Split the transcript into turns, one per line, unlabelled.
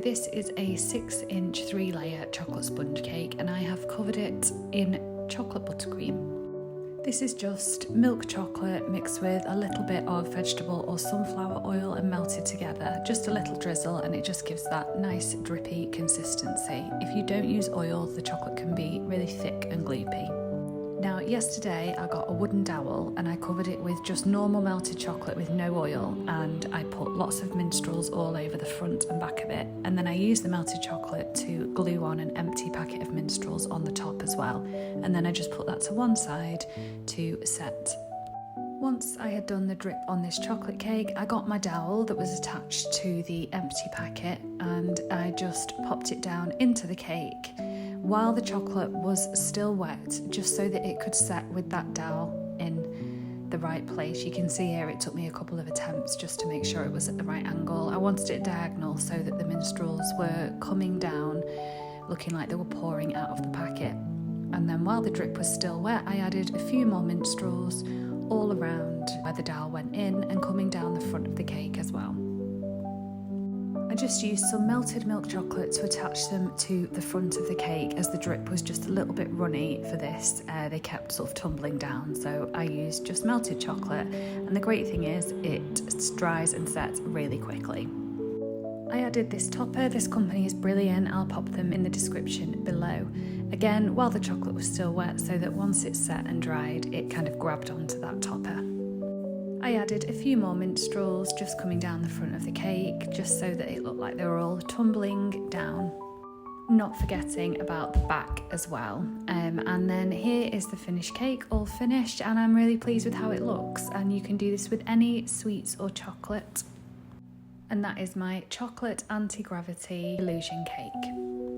this is a 6-inch 3-layer chocolate sponge cake, and I have covered it in chocolate buttercream. This is just milk chocolate mixed with a little bit of vegetable or sunflower oil and melted together, just a little drizzle, and it just gives that nice drippy consistency. If you don't use oil, the chocolate can be really thick and gloopy. Now, yesterday I got a wooden dowel and I covered it with just normal melted chocolate with no oil, and I put lots of minstrels all over the front and back of it, and then I used the melted chocolate to glue on an empty packet of minstrels on the top as well, and then I just put that to one side to set. Once I had done the drip on this chocolate cake, I got my dowel that was attached to the empty packet and I just popped it down into the cake while the chocolate was still wet, just so that it could set with that dowel in the right place. You can see here it took me a couple of attempts just to make sure it was at the right angle. I wanted it diagonal so that the minstrels were coming down looking like they were pouring out of the packet. And then while the drip was still wet, I added a few more minstrels all around where the dowel went in and coming down the front of the cake as well. I just used some melted milk chocolate to attach them to the front of the cake, as the drip was just a little bit runny for this. They kept sort of tumbling down, so I used just melted chocolate, and the great thing is it dries and sets really quickly. I added this topper. This company is brilliant. I'll pop them in the description below. Again, while the chocolate was still wet, so that once it's set and dried, it kind of grabbed onto that topper. I added a few more minstrels just coming down the front of the cake, just so that it looked like they were all tumbling down. Not forgetting about the back as well. And then here is the finished cake, all finished, and I'm really pleased with how it looks. And you can do this with any sweets or chocolate. And that is my chocolate anti-gravity illusion cake.